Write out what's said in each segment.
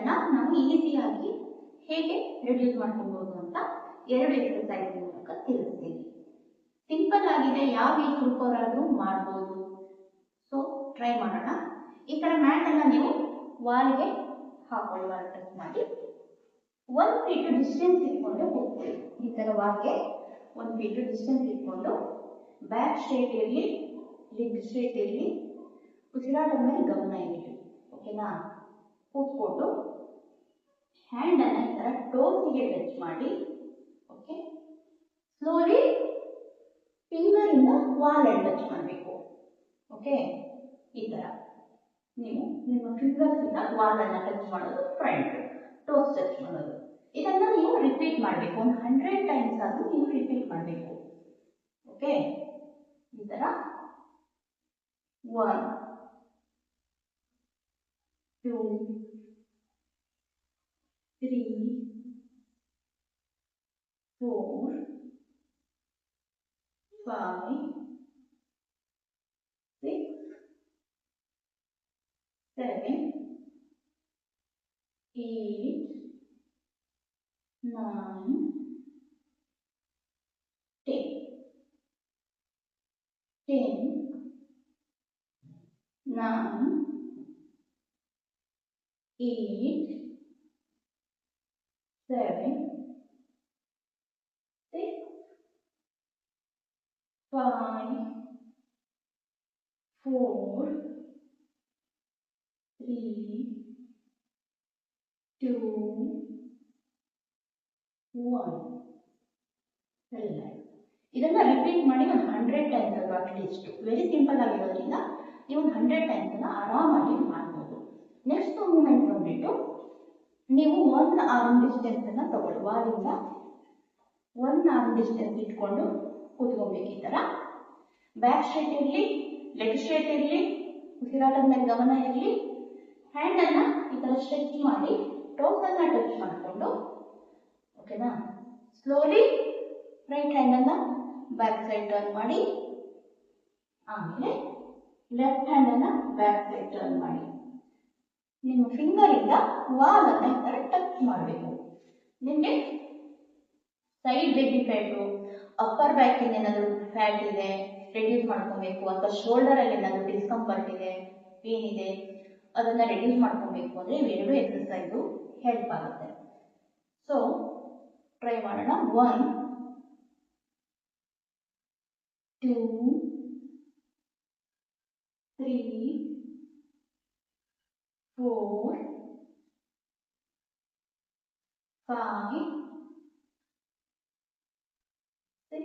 ಅನ್ನ ನಾವು ಈಸಿಯಾಗಿ ಹೇಗೆ ರಿಡ್ಯೂಸ್ ಮಾಡ್ಕೊಬಹುದು ಅಂತ 2 ಎಕ್ಸರ್ಸೈಸ್ ಮೂಲಕ ತಿಳಿಸ್ತೀನಿ. ಸಿಂಪಲ್ ಆಗಿದೆ, ಯಾವ ಏಜ್ ಗ್ರೂಪ್ ಅವರಾದ್ರೂ ಮಾಡ್ಬೋದು. ಸೊ ಟ್ರೈ ಮಾಡೋಣ. ಈ ತರ ಮ್ಯಾಟ್ ಅನ್ನ ನೀವು ವಾಲ್ಗೆ ಹಾಕೊಳ್ಳಿ, ವಾಲ್ ಟಚ್ ಮಾಡಿ 1 ಫೀಟ್ ಡಿಸ್ಟೆನ್ಸ್ ಇಟ್ಕೊಂಡು ಕೂತ್ಕೊಳ್ಳಿ. ಈ ತರ ವಾಲ್ಗೆ 1 ಫೀಟ್ ಡಿಸ್ಟೆನ್ಸ್ ಇಟ್ಕೊಂಡು ಬ್ಯಾಕ್ ಸ್ಟ್ರೇಟ್ ಇರಲಿ, ಲೆಗ್ ಸ್ಟ್ರೇಟ್ ಇರಲಿ, ಉಸಿರಾಟದ ಮೇಲೆ ಗಮನ ಇರಲಿ. ಓಕೆನಾ? ಕೂತ್ಕೊಂಡು ಹ್ಯಾಂಡ್ ಅನ್ನ ಈ ತರ ಟೋಸಿಗೆ ಟಚ್ ಮಾಡಿ, ಓಕೆ, ಸ್ಲೋಲಿ ಫಿಂಗರ್ ಇಂದ ವಾಲ್ ಅನ್ನು ಟಚ್ ಮಾಡಬೇಕು. ಓಕೆ, ಈ ತರ ನೀವು ನಿಮ್ಮ ಫಿಂಗರ್ಸ್ ಇಂದ ವಾಲ್ ಅನ್ನ ಟಚ್ ಮಾಡೋದು, ಫ್ರಂಟ್ ಟೋಸ್ ಟಚ್ ಮಾಡೋದು. ಇದನ್ನ ನೀವು ರಿಪೀಟ್ ಮಾಡಬೇಕು, ಒಂದು 100 ಟೈಮ್ಸ್ ಆದ್ರೂ ನೀವು ರಿಪೀಟ್ ಮಾಡಬೇಕು. ಓಕೆ, ಈ ತರ 1 2 3 4 5 6 7 8 9 10 10 9 8 7 6 5 4 3 2 1. ಇದನ್ನ ರಿಪೀಟ್ ಮಾಡಿ ಒಂದು 100 ಟೈಮ್ಸ್ ಅದು ಅಟ್ಲೀಸ್ಟ್. ವೆರಿ ಸಿಂಪಲ್ ಆಗಿರೋದ್ರಿಂದ ನೀವು ಒಂದು 100 ಟೈಮ್ಸ್ ಅನ್ನ ಆರಾಮಾಗಿ ಮಾಡ್ಬೋದು. ನೆಕ್ಸ್ಟ್ ಮೂವ್ಮೆಂಟ್ ಬಂದ್ಬಿಟ್ಟು ನೀವು 1 ಆರ್ಮ್ ಡಿಸ್ಟೆನ್ಸ್ ಅನ್ನ ತಗೊಳ್ಳಿ. ವಾಲಿಂದ 1 ಆರ್ಮ್ ಡಿಸ್ಟೆನ್ಸ್ ಇಟ್ಕೊಂಡು ಕೂತ್ಕೊಬೇಕು. ಈ ತರ ಬ್ಯಾಕ್ ಸ್ಟ್ರೇಟ್ ಇರಲಿ, ಲೆಗ್ ಸ್ಟ್ರೇಟ್ ಇರಲಿ, ಉಸಿರಾಟದ ಮೇಲೆ ಗಮನ ಇರಲಿ. ಹ್ಯಾಂಡ್ ಅನ್ನ ಈ ತರ ಸ್ಟ್ರೆಚ್ ಮಾಡಿ ಟೋಸ್ ಅನ್ನ ಟಚ್ ಮಾಡಿಕೊಂಡು, ಓಕೆನಾ, ಸ್ಲೋಲಿ ರೈಟ್ ಹ್ಯಾಂಡ್ ಅನ್ನ ಬ್ಯಾಕ್ ಸೈಡ್ ಟರ್ನ್ ಮಾಡಿ, ಆಮೇಲೆ ಲೆಫ್ಟ್ ಹ್ಯಾಂಡ್ ಅನ್ನ ಬ್ಯಾಕ್ ಸೈಡ್ ಟರ್ನ್ ಮಾಡಿ. ನಿಮ್ಮ ಫಿಂಗರ್ ಇಂದ ವಾಲ್ ಅನ್ನ ಈ ತರ ಟಚ್ ಮಾಡಬೇಕು. ನಿಮಗೆ side baby fat, upper back ಏನಾದರೂ ಫ್ಯಾಟ್ ಇದೆ, ರೆಡ್ಯೂಸ್ ಮಾಡ್ಕೊಬೇಕು, ಅಥವಾ ಶೋಲ್ಡರ್ ಅಲ್ಲಿ ಏನಾದರೂ ಡಿಸ್ಕಂಫರ್ಟ್ ಇದೆ, ಪೇನ್ ಇದೆ, ಅದನ್ನ ರೆಡ್ಯೂಸ್ ಮಾಡ್ಕೊಬೇಕು ಅಂದ್ರೆ ಇವೆರಡು ಎಕ್ಸರ್ಸೈಸು ಹೆಲ್ಪ್ ಆಗುತ್ತೆ. ಸೊ ಟ್ರೈ ಮಾಡೋಣ. 1 2 3 4 5 6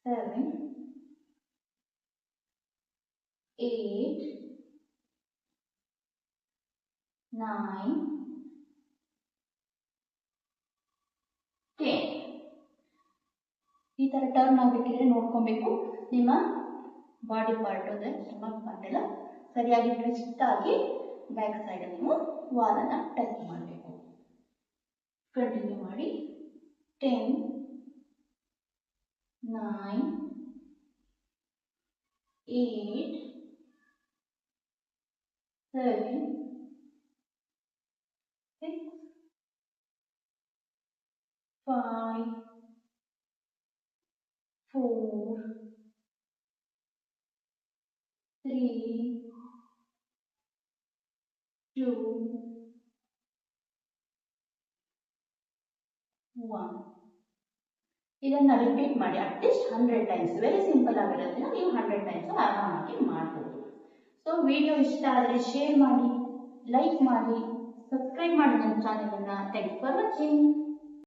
7 8 9 10. ಈ ತರ ಟರ್ನ್ ಆಗಬೇಕಿದ್ರೆ ನೋಡ್ಕೊಬೇಕು, ನಿಮ್ಮ ಬಾಡಿ ಪಾರ್ಟ್ ಅಂದ್ರೆ ಸ್ಟಮಕ್ ಪಾರ್ಟ್ ಎಲ್ಲ ಸರಿಯಾಗಿ ಟ್ವಿಸ್ಟ್ ಆಗಿ ಬ್ಯಾಕ್ ಸೈಡ್ ನೀವು ವಾಲ್ ಅನ್ನ ಟಚ್ ಮಾಡಬೇಕು. ಕಂಟಿನ್ಯೂ ಮಾಡಿ. 10 9 8 7 6 5 4 3 2 1. ಇದನ್ನ ರಿಪೀಟ್ ಮಾಡಿ ಅಟ್ಲೀಸ್ಟ್ 100 ಟೈಮ್ಸ್. ವೆರಿ ಸಿಂಪಲ್ ಆಗಿರೋದ್ರಿಂದ ನೀವು 100 ಟೈಮ್ಸ್ ಆರಾಮಾಗಿ ಮಾಡ್ಬೋದು. ಸೊ ವಿಡಿಯೋ ಇಷ್ಟ ಆದರೆ ಶೇರ್ ಮಾಡಿ, ಲೈಕ್ ಮಾಡಿ, ಸಬ್ಸ್ಕ್ರೈಬ್ ಮಾಡಿ ನನ್ನ ಚಾನೆಲ್ ಅನ್ನ. Thanks for watching.